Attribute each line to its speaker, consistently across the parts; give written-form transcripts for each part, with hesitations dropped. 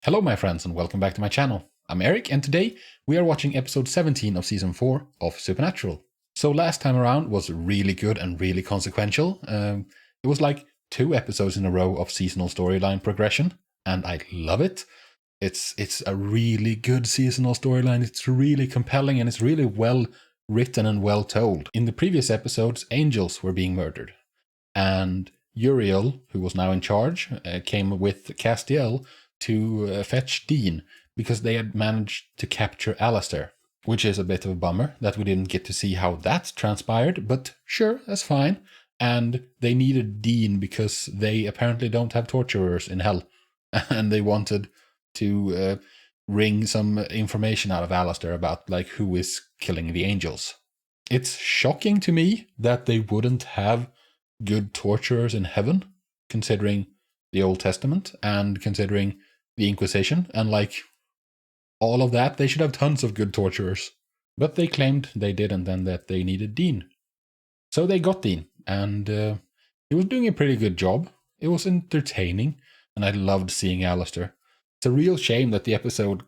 Speaker 1: Hello my friends and welcome back to my channel. I'm Eric and today we are watching episode 17 of season 4 of Supernatural. So last time around was really good and really consequential. It was like 2 episodes in a row of seasonal storyline progression and I love it. It's a really good seasonal storyline. It's really compelling and it's really well written and well told. In the previous episodes, angels were being murdered and Uriel, who was now in charge, came with Castiel to fetch Dean because they had managed to capture Alistair, which is a bit of a bummer that we didn't get to see how that transpired, but sure, that's fine. And they needed Dean because they apparently don't have torturers in hell, and they wanted to wring some information out of Alistair about like who is killing the angels. It's shocking to me that they wouldn't have good torturers in heaven, considering the Old Testament and considering the Inquisition and like all of that. They should have tons of good torturers, but they claimed they didn't and that they needed Dean. So they got Dean and he was doing a pretty good job. It was entertaining and I loved seeing Alistair. It's a real shame that the episode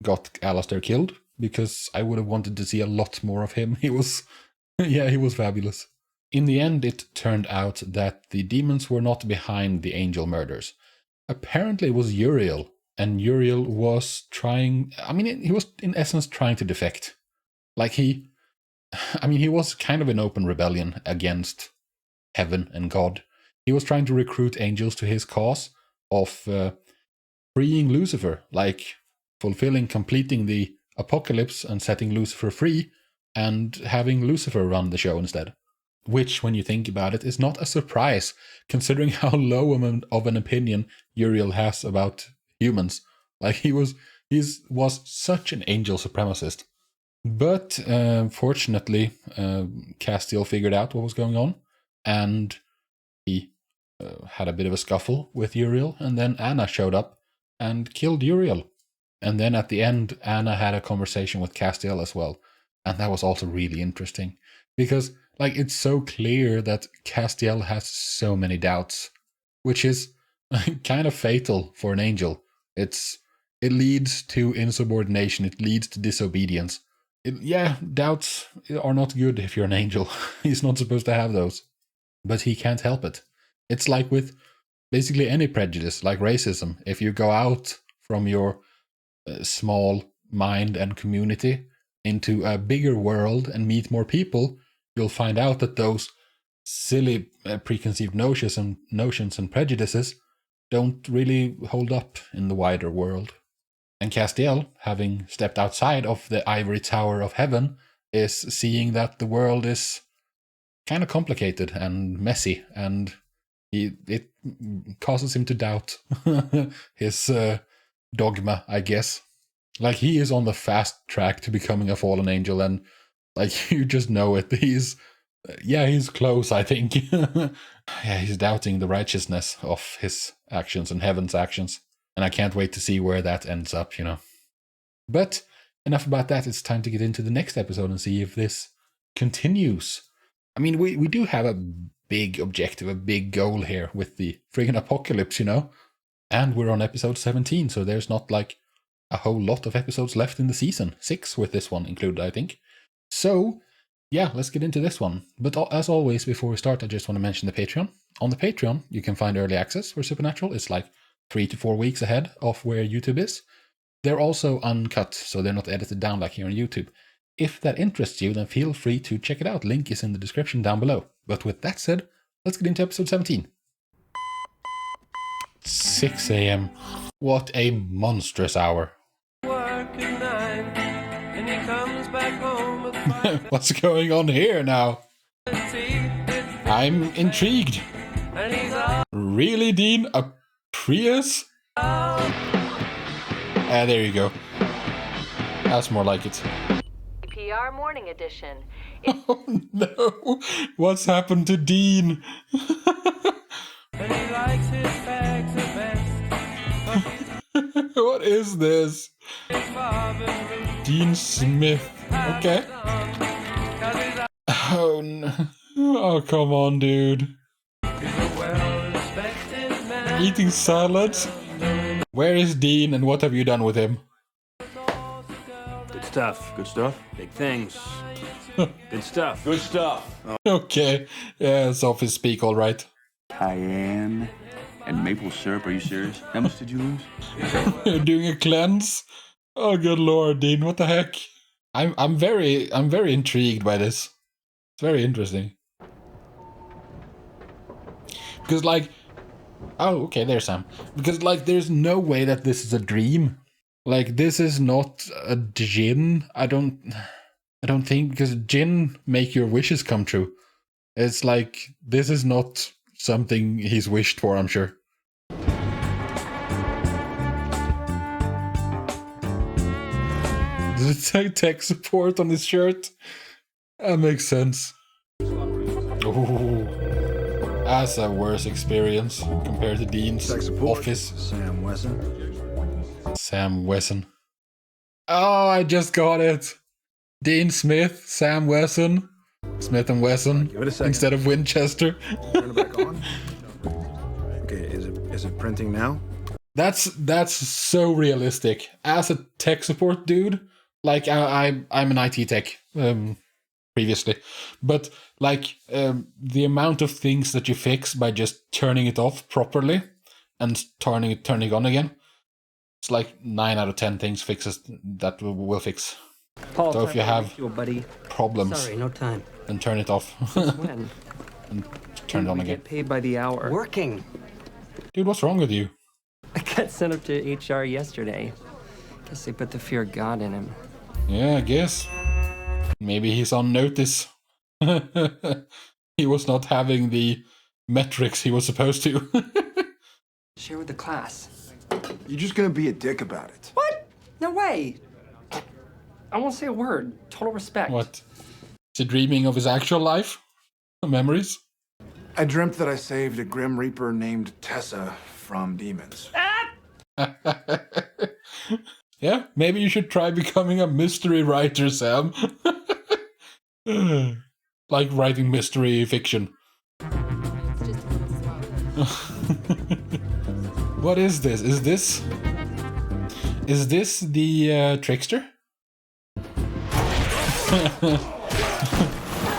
Speaker 1: got Alistair killed because I would have wanted to see a lot more of him. He was, yeah, he was fabulous. In the end, it turned out that the demons were not behind the angel murders. Apparently it was Uriel, and Uriel was trying, he was in essence trying to defect. Like he was kind of an open rebellion against heaven and God. He was trying to recruit angels to his cause of freeing Lucifer, like completing the apocalypse and setting Lucifer free, and having Lucifer run the show instead. Which, when you think about it, is not a surprise, considering how low of an opinion Uriel has about humans. Like he was such an angel supremacist. But fortunately, Castiel figured out what was going on, and he had a bit of a scuffle with Uriel, and then Anna showed up and killed Uriel. And then at the end, Anna had a conversation with Castiel as well, and that was also really interesting, because like it's so clear that Castiel has so many doubts, which is kind of fatal for an angel. It leads to insubordination, it leads to disobedience. Doubts are not good if you're an angel. He's not supposed to have those. But he can't help it. It's like with basically any prejudice, like racism. If you go out from your small mind and community into a bigger world and meet more people, you'll find out that those silly preconceived notions and prejudices don't really hold up in the wider world. And Castiel, having stepped outside of the ivory tower of heaven, is seeing that the world is kind of complicated and messy, and it causes him to doubt his dogma, I guess. Like he is on the fast track to becoming a fallen angel, and like you just know it. He's close, I think. He's doubting the righteousness of his actions and heaven's actions. And I can't wait to see where that ends up, But enough about that. It's time to get into the next episode and see if this continues. We do have a big objective, a big goal here with the friggin' apocalypse, And we're on episode 17, so there's not like a whole lot of episodes left in the season. 6 with this one included, I think. So, yeah, let's get into this one. But as always, before we start, I just want to mention the Patreon. On the Patreon, you can find early access for Supernatural. It's like 3 to 4 weeks ahead of where YouTube is. They're also uncut, so they're not edited down like here on YouTube. If that interests you, then feel free to check it out. Link is in the description down below. But with that said, let's get into episode 17. 6 a.m. What a monstrous hour. What's going on here now? I'm intrigued. Really, Dean? A Prius? There you go. That's more like it.
Speaker 2: PR Morning Edition.
Speaker 1: Oh no! What's happened to Dean? What is this? Dean Smith. Okay. Oh no. Oh, come on, dude. Eating salads? Where is Dean and what have you done with him?
Speaker 3: Good stuff. Good stuff. Big things. Good stuff. Good stuff.
Speaker 1: Okay, yeah, it's office speak, all right.
Speaker 3: Cayenne and maple syrup. Are you serious? How much did you lose?
Speaker 1: You're doing a cleanse? Oh, good lord, Dean, what the heck? I'm very intrigued by this. It's very interesting. Because, like, oh, okay, there's Sam. Because, like, there's no way that this is a dream. Like, this is not a djinn. I don't think, because djinn make your wishes come true. It's like, this is not something he's wished for, I'm sure. Does it say tech support on his shirt? That makes sense. Ooh. That's a worse experience compared to Dean's office.
Speaker 4: Sam Wesson.
Speaker 1: Sam Wesson. Oh, I just got it. Dean Smith, Sam Wesson. Smith and Wesson
Speaker 4: Give it a second.
Speaker 1: instead of Winchester.
Speaker 4: Turn it back on. Okay, is it printing now?
Speaker 1: That's so realistic. As a tech support dude, like I'm an IT tech previously, but like the amount of things that you fix by just turning it off properly and turning it on again, it's like 9 out of 10 things fixes that will fix.
Speaker 5: Paul,
Speaker 1: So if you have
Speaker 5: buddy.
Speaker 1: problems,
Speaker 5: Sorry, no time.
Speaker 1: then turn it off
Speaker 5: When?
Speaker 1: and turn it on
Speaker 5: We
Speaker 1: again.
Speaker 5: get paid by the hour. Working.
Speaker 1: Dude, what's wrong with you?
Speaker 5: I got sent up to HR yesterday. Guess they put the fear of God in him.
Speaker 1: Yeah, I guess. Maybe he's on notice. He was not having the metrics he was supposed to.
Speaker 5: Share with the class.
Speaker 4: You're just gonna be a dick about it.
Speaker 5: What? No way. I won't say a word. Total respect.
Speaker 1: What? Is he dreaming of his actual life? Memories?
Speaker 4: I dreamt that I saved a Grim Reaper named Tessa from demons.
Speaker 1: Yeah, maybe you should try becoming a mystery writer, Sam. Like writing mystery fiction. What is this? Is this the trickster?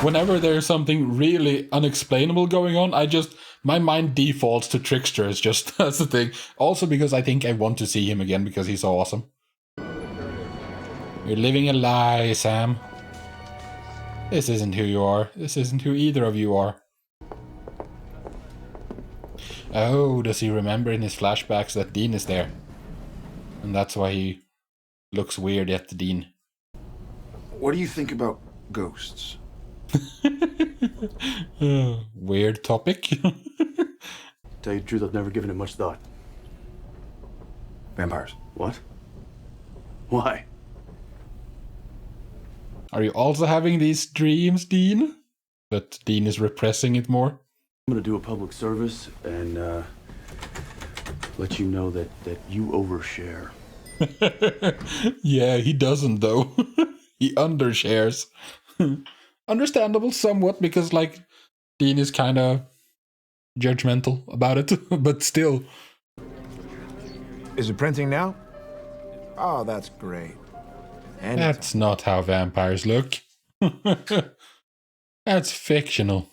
Speaker 1: Whenever there's something really unexplainable going on, my mind defaults to trickster. It's just, that's the thing. Also because I think I want to see him again because he's so awesome. You're living a lie, Sam. This isn't who you are. This isn't who either of you are. Oh, does he remember in his flashbacks that Dean is there? And that's why he looks weird at the Dean.
Speaker 4: What do you think about ghosts?
Speaker 1: Weird topic.
Speaker 3: Tell you the truth, I've never given it much thought.
Speaker 4: Vampires.
Speaker 3: What? Why?
Speaker 1: Are you also having these dreams, Dean? But Dean is repressing it more.
Speaker 3: I'm gonna do a public service and let you know that you overshare.
Speaker 1: Yeah, he doesn't though. He undershares. Understandable somewhat because like Dean is kind of judgmental about it, but still.
Speaker 4: Is it printing now? Oh, that's great. And
Speaker 1: That's not how vampires look. That's fictional.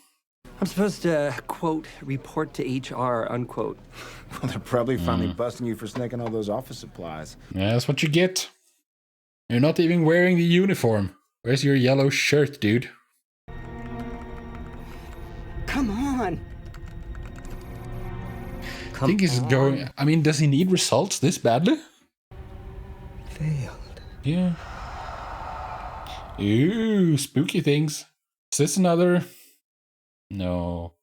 Speaker 5: I'm supposed to, quote, report to HR, unquote.
Speaker 4: they're probably finally busting you for snaking all those office supplies.
Speaker 1: Yeah, that's what you get. You're not even wearing the uniform. Where's your yellow shirt, dude?
Speaker 5: Come on.
Speaker 1: I think he's going... I mean, does he need results this badly?
Speaker 5: Failed.
Speaker 1: Yeah. Ooh, spooky things. Is this another... No.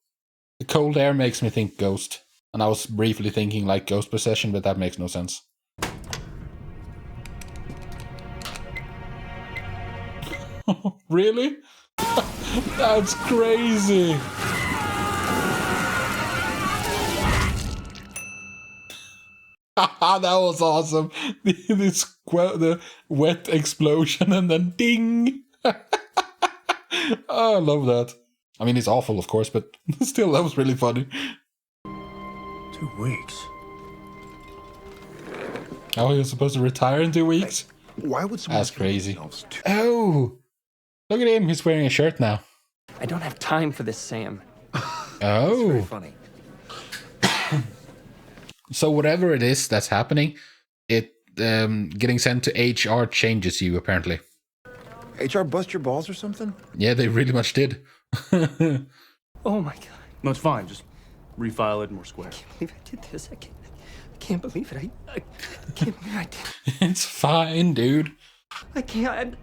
Speaker 1: The cold air makes me think ghost. And I was briefly thinking like ghost possession, but that makes no sense. Really? That's crazy. That was awesome. The wet explosion and then ding. Oh, I love that. I mean, it's awful, of course, but still, that was really funny.
Speaker 3: 2 weeks.
Speaker 1: Oh, he was supposed to retire in 2 weeks?
Speaker 4: Why would someone
Speaker 1: That's
Speaker 4: kill
Speaker 1: crazy.
Speaker 4: themselves too?
Speaker 1: Oh! Look at him, he's wearing a shirt now.
Speaker 5: I don't have time for this, Sam.
Speaker 1: Oh!
Speaker 4: Funny.
Speaker 1: So whatever it is that's happening, it getting sent to HR changes you, apparently.
Speaker 4: HR bust your balls or something?
Speaker 1: Yeah, they really much did.
Speaker 5: Oh my God.
Speaker 3: No, it's fine. Just refile it and we're square.
Speaker 5: I can't believe I did this. I can't believe it. I can't believe I did it.
Speaker 1: It's fine, dude.
Speaker 5: I can't.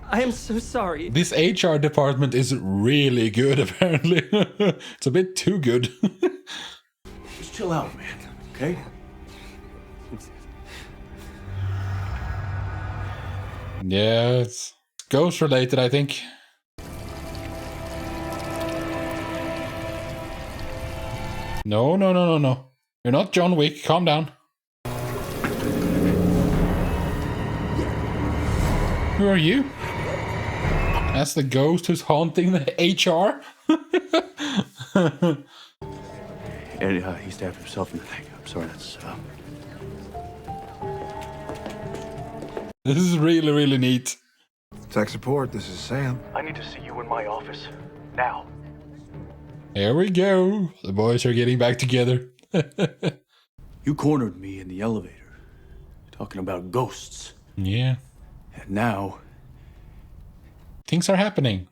Speaker 5: I am so sorry.
Speaker 1: This HR department is really good, apparently. It's a bit too good.
Speaker 3: Just chill out, man. Okay?
Speaker 1: Yeah, it's ghost related, I think. No. You're not John Wick. Calm down. Who are you? That's the ghost who's haunting the HR?
Speaker 3: And he stabbed himself in the leg. I'm sorry, that's...
Speaker 1: This is really, really neat.
Speaker 4: Tech support, this is Sam.
Speaker 3: I need to see you in my office. Now.
Speaker 1: Here we go. The boys are getting back together.
Speaker 3: You cornered me in the elevator. Talking about ghosts.
Speaker 1: Yeah.
Speaker 3: And now...
Speaker 1: Things are happening.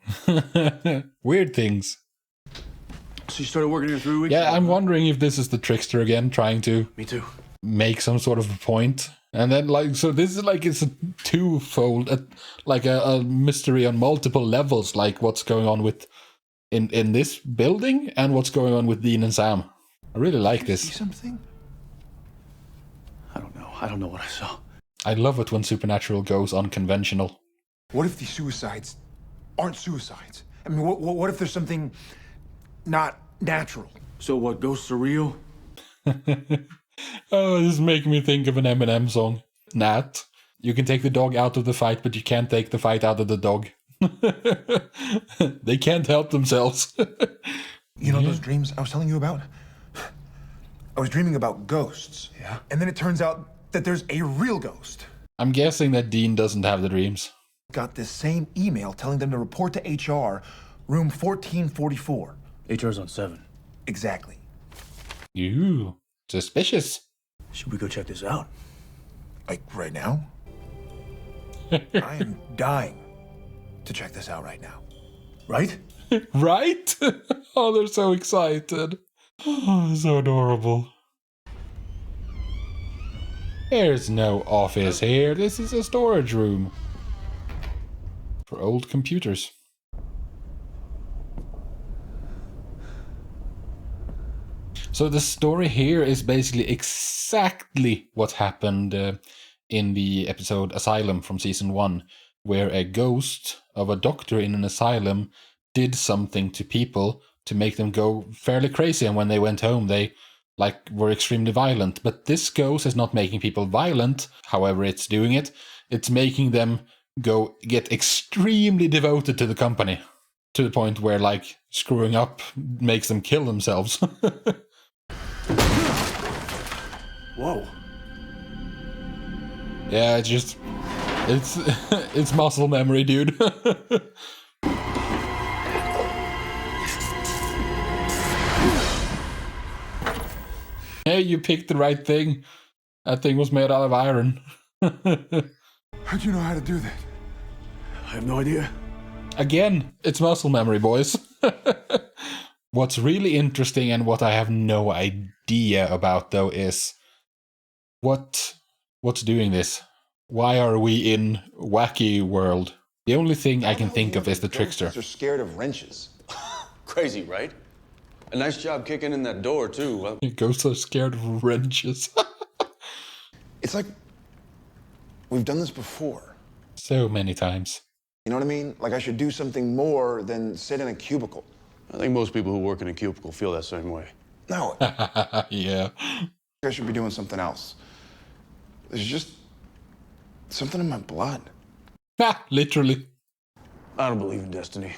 Speaker 1: Weird things.
Speaker 3: So you started working here 3 weeks
Speaker 1: Yeah,
Speaker 3: ago?
Speaker 1: I'm wondering if this is the trickster again, trying to
Speaker 3: Me too.
Speaker 1: make some sort of a point. And then, like, so this is like, it's a twofold, like a mystery on multiple levels, like what's going on with, in this building, and what's going on with Dean and Sam. I really like
Speaker 4: See
Speaker 1: this.
Speaker 4: something?
Speaker 3: I don't know what I saw.
Speaker 1: I love it when Supernatural goes unconventional.
Speaker 4: What if these suicides aren't suicides? I mean, what if there's something not natural?
Speaker 3: So what, ghosts are real?
Speaker 1: Oh, this is making me think of an Eminem song. Nat, you can take the dog out of the fight, but you can't take the fight out of the dog. They can't help themselves.
Speaker 4: You know those dreams I was telling you about? I was dreaming about ghosts.
Speaker 3: Yeah?
Speaker 4: And then it turns out that there's a real ghost.
Speaker 1: I'm guessing that Dean doesn't have the dreams.
Speaker 4: Got this same email telling them to report to HR, room 1444.
Speaker 3: HR's on 7.
Speaker 4: Exactly.
Speaker 1: Ooh, suspicious.
Speaker 3: Should we go check this out?
Speaker 4: Like right now? I am dying to check this out right now.
Speaker 3: Right?
Speaker 1: Right? Oh, they're so excited. Oh, so adorable. There's no office here. This is a storage room. For old computers. So the story here is basically exactly what happened in the episode Asylum from season 1, where a ghost of a doctor in an asylum did something to people to make them go fairly crazy, and when they went home they were extremely violent. But this ghost is not making people violent, however it's doing it. It's making them get extremely devoted to the company, to the point where screwing up makes them kill themselves.
Speaker 3: Whoa.
Speaker 1: Yeah, it's muscle memory, dude. Hey, you picked the right thing. That thing was made out of iron.
Speaker 4: How'd you know how to do that?
Speaker 3: I have no idea.
Speaker 1: Again, it's muscle memory, boys. What's really interesting and what I have no idea about, though, is what's doing this? Why are we in wacky world? The only thing I can think of is the trickster.
Speaker 6: They're scared of wrenches.
Speaker 7: Crazy, right? A nice job kicking in that door, too. Well,
Speaker 1: Ghosts are scared of wrenches.
Speaker 6: It's like we've done this before.
Speaker 1: So many times.
Speaker 6: You know what I mean? Like I should do something more than sit in a cubicle.
Speaker 7: I think most people who work in a cubicle feel that same way.
Speaker 6: No,
Speaker 1: Yeah.
Speaker 6: I should be doing something else. There's just something in my blood.
Speaker 1: Ha! Literally.
Speaker 7: I don't believe in destiny.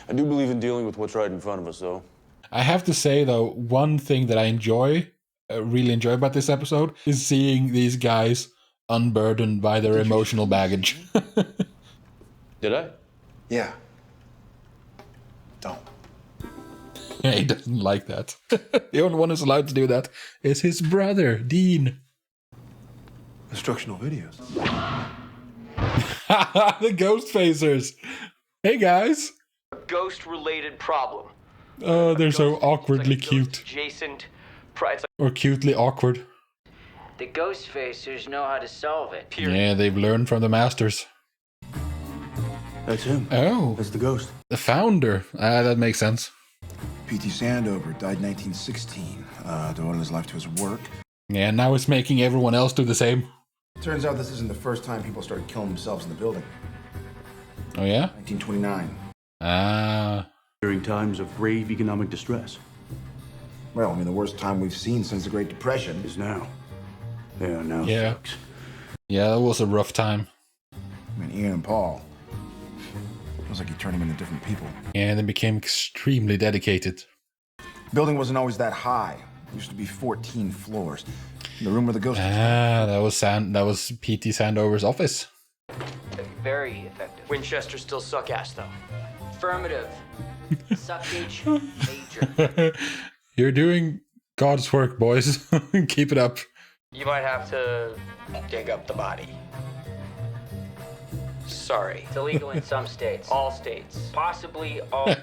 Speaker 7: I do believe in dealing with what's right in front of us, though.
Speaker 1: I have to say, though, one thing that I enjoy really enjoy about this episode is seeing these guys unburdened by their emotional baggage.
Speaker 7: Did I?
Speaker 6: Yeah. Don't.
Speaker 1: Yeah, he doesn't like that. The only one who's allowed to do that is his brother, Dean.
Speaker 4: Instructional videos.
Speaker 1: The Ghostfacers. Hey guys.
Speaker 8: Ghost-related problem.
Speaker 1: Oh, they're so
Speaker 8: Ghost-
Speaker 1: awkwardly
Speaker 8: it's like a
Speaker 1: cute.
Speaker 8: ghost-adjacent. It's
Speaker 1: Or cutely awkward.
Speaker 9: The Ghostfacers know how to solve it.
Speaker 1: Yeah, they've learned from the masters.
Speaker 3: That's him.
Speaker 1: Oh,
Speaker 3: That's the ghost.
Speaker 1: the founder. That makes sense.
Speaker 10: P.T. Sandover died in 1916, devoted his life to his work.
Speaker 1: Yeah, now it's making everyone else do the same.
Speaker 10: Turns out this isn't the first time people started killing themselves in the building.
Speaker 1: Oh yeah?
Speaker 10: 1929.
Speaker 1: Ah.
Speaker 3: During times of grave economic distress
Speaker 10: Well, I mean, the worst time we've seen since the Great Depression.
Speaker 3: is now. Yeah, now.
Speaker 1: Yeah.
Speaker 3: Sucks.
Speaker 1: Yeah, that was a rough time.
Speaker 10: I mean, Ian and Paul. Feels like you turned them into different people.
Speaker 1: Yeah, they became extremely dedicated.
Speaker 10: Building wasn't always that high. It used to be 14 floors. The room where the ghost
Speaker 1: Ah, that was P.T. Sandover's office.
Speaker 9: Very effective.
Speaker 8: Winchester still suck ass, though.
Speaker 9: Affirmative. Suckage major.
Speaker 1: You're doing God's work, boys. Keep it up.
Speaker 8: You might have to dig up the body. Sorry.
Speaker 9: It's illegal in some states.
Speaker 8: All states.
Speaker 9: Possibly all.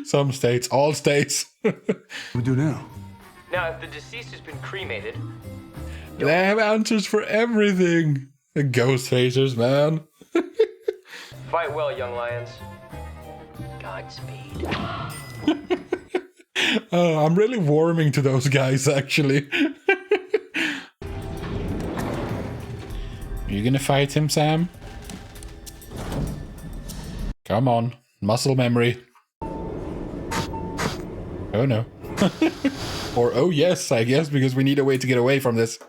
Speaker 1: Some states, all states.
Speaker 3: What do we do now?
Speaker 8: Now, if the deceased has been cremated,
Speaker 1: They have answers for everything. The Ghostfacers, man.
Speaker 8: fight well, young lions.
Speaker 9: Godspeed.
Speaker 1: Oh, I'm really warming to those guys, actually. You gonna fight him, Sam? Come on. Muscle memory. Oh no. Or oh yes, I guess, because we need a way to get away from this.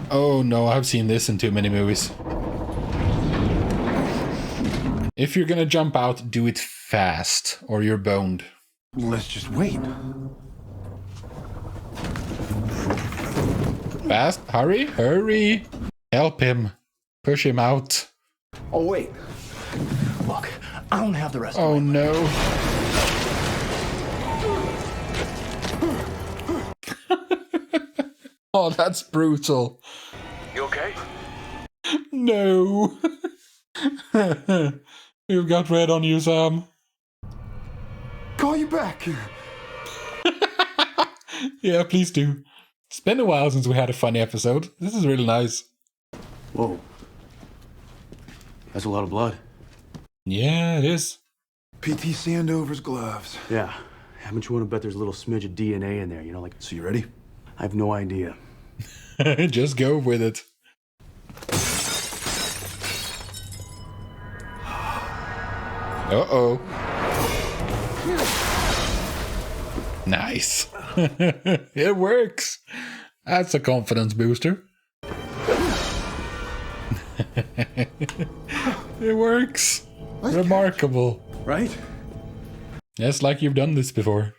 Speaker 1: Oh no, I've seen this in too many movies. If you're gonna jump out, do it fast, or you're boned.
Speaker 4: Let's just wait.
Speaker 1: Fast, hurry, hurry. Help him. Push him out.
Speaker 3: Oh, wait. Look, I don't have the rest
Speaker 1: Oh
Speaker 3: of my
Speaker 1: no. Oh, that's brutal.
Speaker 8: You okay?
Speaker 1: No. You've got red on you, Sam.
Speaker 4: Call you back.
Speaker 1: Yeah, please do. It's been a while since we had a funny episode. This is really nice.
Speaker 3: Whoa. That's a lot of blood.
Speaker 1: Yeah, it is.
Speaker 10: P.T. Sandover's gloves.
Speaker 3: Yeah. Haven't you want to bet there's a little smidge of DNA in there, you know, like...
Speaker 10: So you ready?
Speaker 3: I have no idea.
Speaker 1: Just go with it. Uh-oh. Nice. It works. That's a confidence booster. It works. Remarkable.
Speaker 3: Right?
Speaker 1: Yes, like you've done this before.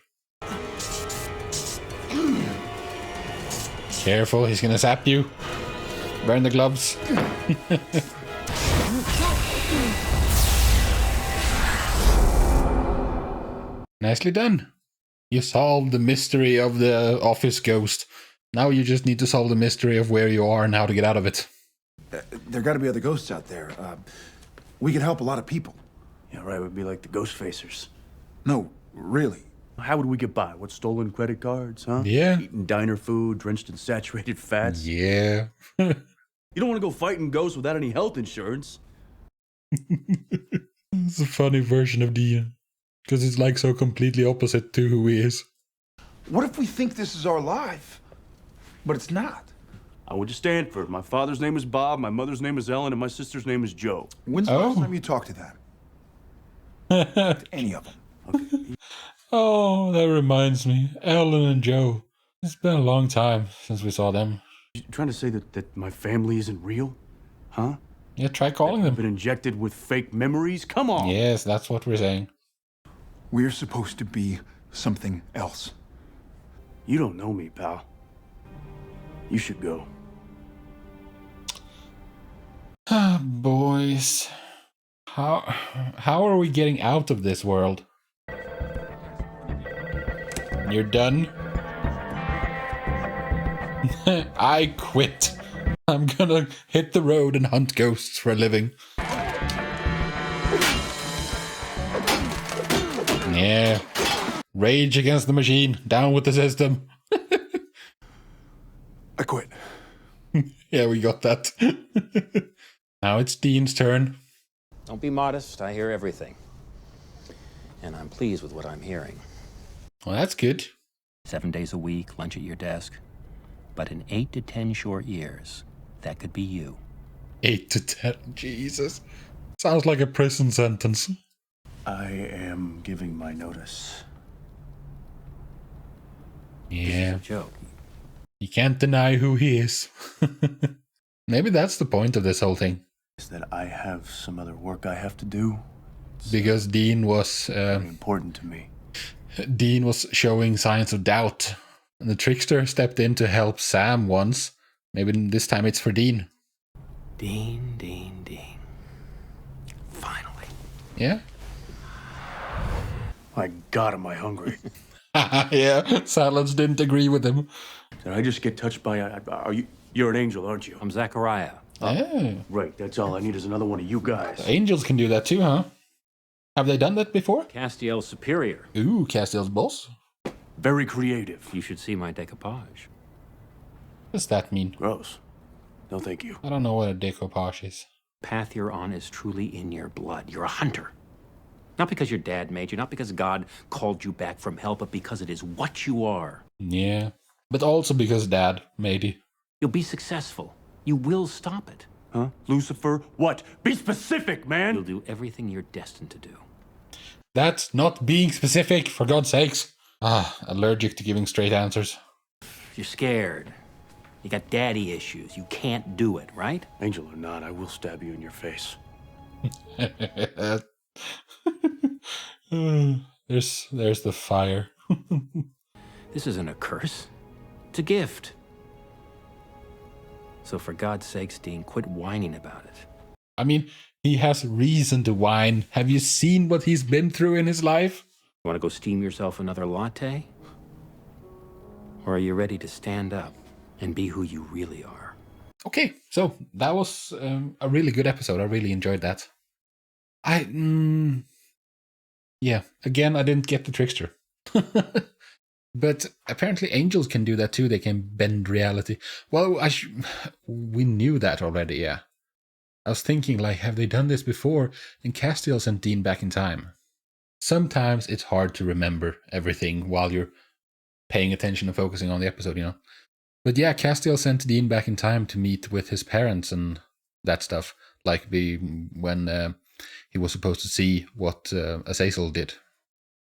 Speaker 1: Careful, he's gonna zap you. Burn the gloves. Nicely done. You solved the mystery of the office ghost. Now you just need to solve the mystery of where you are and how to get out of it.
Speaker 10: There got to be other ghosts out there. We could help a lot of people.
Speaker 3: Yeah, right. We'd be like the Ghostfacers.
Speaker 10: No, really.
Speaker 3: How would we get by? What, stolen credit cards, huh?
Speaker 1: Yeah.
Speaker 3: Eating diner food, drenched in saturated fats.
Speaker 1: Yeah.
Speaker 3: You don't want to go fighting ghosts without any health insurance.
Speaker 1: It's a funny version of Dean. Because it's like so completely opposite to who he is.
Speaker 4: What if we think this is our life, but it's not?
Speaker 3: I went to Stanford. My father's name is Bob, my mother's name is Ellen, and my sister's name is Joe.
Speaker 4: When's the
Speaker 1: Oh.
Speaker 4: last time you talked to them? To any of them?
Speaker 1: Oh, that reminds me. Ellen and Joe. It's been a long time since we saw them.
Speaker 3: You trying to say that my family isn't real? Huh?
Speaker 1: Yeah, try calling
Speaker 3: I've
Speaker 1: them.
Speaker 3: been injected with fake memories? Come on!
Speaker 1: Yes, that's what we're saying.
Speaker 4: We're supposed to be something else.
Speaker 3: You don't know me, pal. You should go.
Speaker 1: Ah, boys. How are we getting out of this world? You're done? I quit. I'm gonna hit the road and hunt ghosts for a living. Yeah. Rage against the machine. Down with the system.
Speaker 4: I quit.
Speaker 1: Yeah, we got that. Now it's Dean's turn.
Speaker 11: Don't be modest. I hear everything. And I'm pleased with what I'm hearing.
Speaker 1: Well, that's good.
Speaker 11: 7 days a week, lunch at your desk. But in 8 to 10 short years, that could be you.
Speaker 1: 8 to 10. Jesus. Sounds like a prison sentence.
Speaker 3: I am giving my notice.
Speaker 1: Yeah.
Speaker 11: This is a joke.
Speaker 1: You can't deny who he is. Maybe that's the point of this whole thing.
Speaker 3: Is that I have some other work I have to do.
Speaker 1: Because Dean was...
Speaker 3: Very important to me.
Speaker 1: Dean was showing signs of doubt. And the trickster stepped in to help Sam once. Maybe this time it's for Dean.
Speaker 11: Dean, Dean, Dean. Finally.
Speaker 1: Yeah?
Speaker 3: My God, am I hungry.
Speaker 1: Yeah, Silence didn't agree with him.
Speaker 3: Did I just get touched by you're an angel, aren't you?
Speaker 11: I'm Zachariah.
Speaker 1: Oh.
Speaker 3: Right, that's all I need is another one of you guys.
Speaker 1: Angels can do that too, huh? Have they done that before?
Speaker 11: Castiel's superior.
Speaker 1: Ooh, Castiel's boss.
Speaker 3: Very creative.
Speaker 11: You should see my decoupage.
Speaker 1: What does that mean?
Speaker 3: Gross. No, thank you.
Speaker 1: I don't know what a decoupage is.
Speaker 11: Path you're on is truly in your blood. You're a hunter. Not because your dad made you, not because God called you back from hell, but because it is what you are.
Speaker 1: Yeah. But also because Dad made you.
Speaker 11: You'll be successful. You will stop it.
Speaker 3: Huh? Lucifer? What? Be specific, man!
Speaker 11: You'll do everything you're destined to do.
Speaker 1: That's not being specific, for God's sakes. Allergic to giving straight answers.
Speaker 11: You're scared. You got daddy issues. You can't do it, right?
Speaker 3: Angel or not, I will stab you in your face.
Speaker 1: There's the fire.
Speaker 11: This isn't a curse. It's a gift. So for God's sakes, Dean, quit whining about it.
Speaker 1: I mean, he has reason to whine. Have you seen what he's been through in his life?
Speaker 11: You want to go steam yourself another latte? Or are you ready to stand up and be who you really are?
Speaker 1: Okay, so that was a really good episode. I really enjoyed that. Yeah, again, I didn't get the trickster. But apparently angels can do that too. They can bend reality. Well, we knew that already, yeah. I was thinking, like, have they done this before? And Castiel sent Dean back in time. Sometimes it's hard to remember everything while you're paying attention and focusing on the episode, you know. But yeah, Castiel sent Dean back in time to meet with his parents and that stuff. Like when he was supposed to see what Azazel did.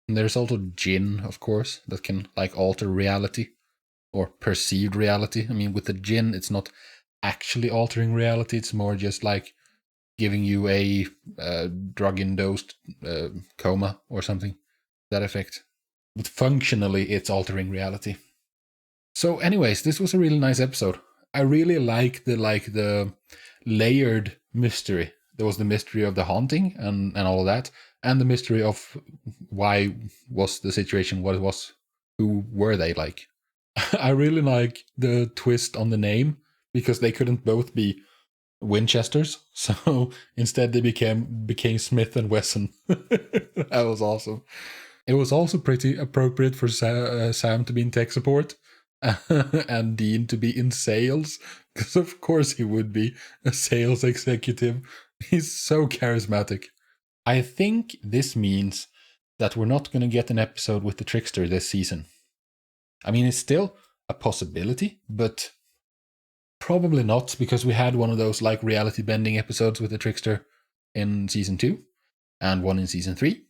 Speaker 1: And there's also Jinn, of course, that can like alter reality or perceived reality. I mean, with the Jinn, it's not actually altering reality. It's more just like giving you a drug-induced coma or something. That effect. But functionally, it's altering reality. So anyways, this was a really nice episode. I really like the layered mystery. There was the mystery of the haunting and all of that. And the mystery of why was the situation what it was. Who were they like? I really like the twist on the name because they couldn't both be Winchesters. So instead they became Smith and Wesson. That was awesome. It was also pretty appropriate for Sam to be in tech support and Dean to be in sales. Because of course he would be a sales executive. He's so charismatic. I think this means that we're not going to get an episode with the Trickster this season. I mean, it's still a possibility, but probably not, because we had one of those like reality bending episodes with the Trickster in season 2 and one in season 3.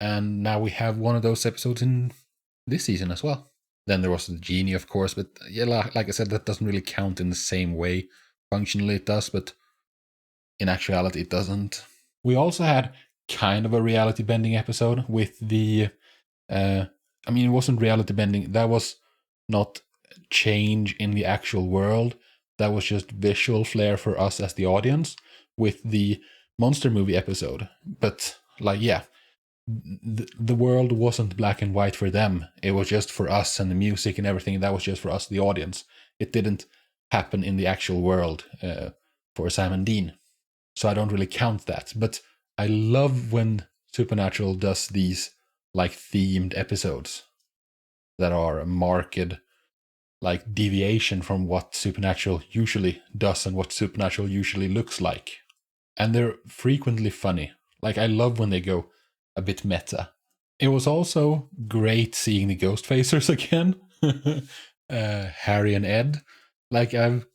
Speaker 1: And now we have one of those episodes in this season as well. Then there was the genie, of course, but yeah, like I said, that doesn't really count in the same way. Functionally it does, but in actuality it doesn't. We also had kind of a reality bending episode with the it wasn't reality bending, that was not change in the actual world. That was just visual flair for us as the audience with the monster movie episode. But like, yeah, the world wasn't black and white for them. It was just for us, and the music and everything, that was just for us, the audience. It didn't happen in the actual world for Sam and Dean. So I don't really count that. But I love when Supernatural does these like themed episodes that are a marked like deviation from what Supernatural usually does and what Supernatural usually looks like. And they're frequently funny. Like, I love when they go a bit meta. It was also great seeing the Ghostfacers again. Harry and Ed. Like, I'm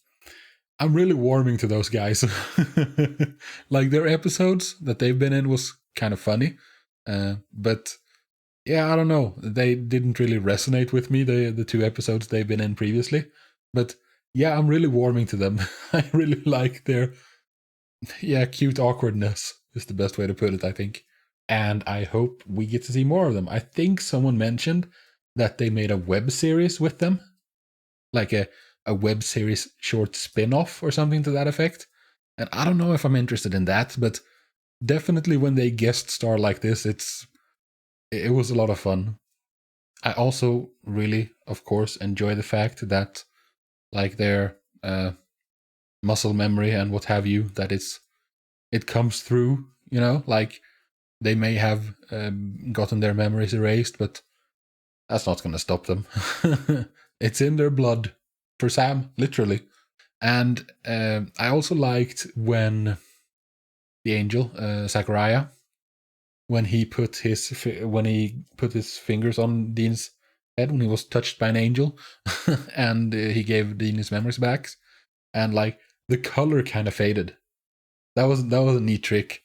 Speaker 1: really warming to those guys. Like, their episodes that they've been in was kind of funny. But yeah, I don't know. They didn't really resonate with me, the two episodes they've been in previously. But yeah, I'm really warming to them. I really like their, cute awkwardness is the best way to put it, I think. And I hope we get to see more of them. I think someone mentioned that they made a web series with them. Like a web series short spin-off or something to that effect. And I don't know if I'm interested in that, but definitely when they guest star like this, it was a lot of fun. I also really, of course, enjoy the fact that like their muscle memory and what have you, that it comes through, like they may have gotten their memories erased, but that's not going to stop them. It's in their blood for Sam, literally. And I also liked when the angel, Zachariah, when he put his fingers on Dean's head when he was touched by an angel, and he gave Dean his memories back, and like the color kind of faded. That was a neat trick,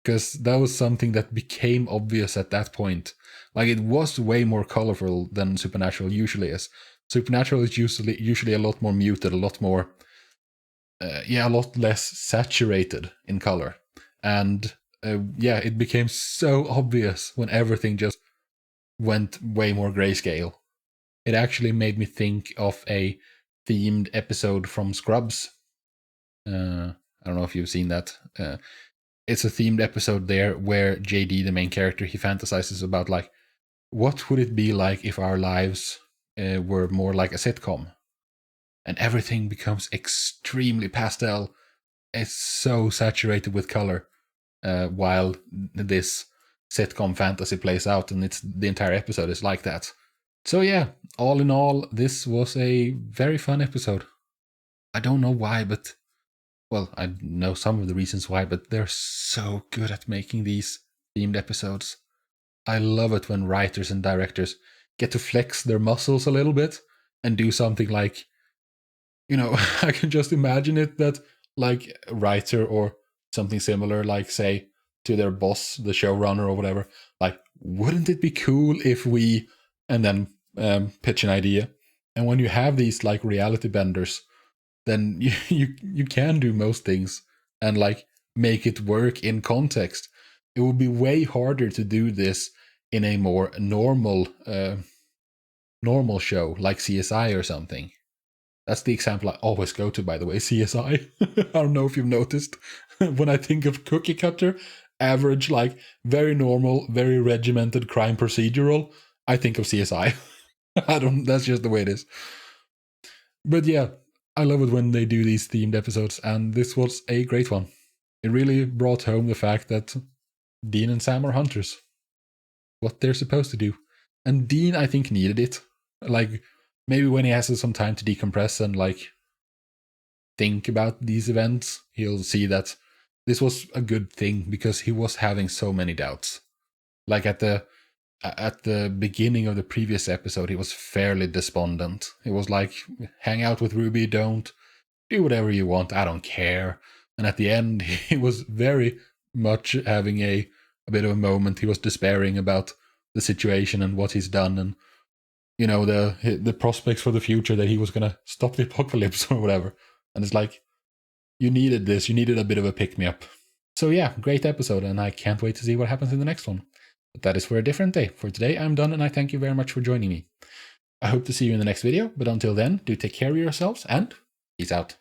Speaker 1: because that was something that became obvious at that point. Like, it was way more colorful than Supernatural usually is. Supernatural is usually a lot more muted, a lot more, a lot less saturated in color, and it became so obvious when everything just went way more grayscale. It actually made me think of a themed episode from Scrubs. I don't know if you've seen that. It's a themed episode there where JD, the main character, he fantasizes about like, what would it be like if our lives were more like a sitcom? And everything becomes extremely pastel. It's so saturated with color. While this sitcom fantasy plays out, and the entire episode is like that. So yeah, all in all, this was a very fun episode. I don't know why, but well, I know some of the reasons why, but they're so good at making these themed episodes. I love it when writers and directors get to flex their muscles a little bit and do something like, I can just imagine it that like a writer or something similar, like say to their boss, the showrunner or whatever, like, wouldn't it be cool if we, and then pitch an idea. And when you have these like reality benders, then you can do most things and like make it work in context. It would be way harder to do this in a more normal show like CSI or something. That's the example I always go to, by the way, CSI. I don't know if you've noticed. When I think of cookie cutter, average, like very normal, very regimented crime procedural, I think of CSI. That's just the way it is. But yeah, I love it when they do these themed episodes, and this was a great one. It really brought home the fact that Dean and Sam are hunters. What they're supposed to do. And Dean, I think, needed it. Like, maybe when he has some time to decompress and like think about these events, he'll see that this was a good thing because he was having so many doubts. Like at the beginning of the previous episode, he was fairly despondent. It was like, hang out with Ruby, don't do whatever you want, I don't care. And at the end, he was very much having a bit of a moment. He was despairing about the situation and what he's done, and the prospects for the future, that he was going to stop the apocalypse or whatever. And it's like, you needed this. You needed a bit of a pick-me-up. So yeah, great episode, and I can't wait to see what happens in the next one. But that is for a different day. For today, I'm done, and I thank you very much for joining me. I hope to see you in the next video, but until then, do take care of yourselves and peace out.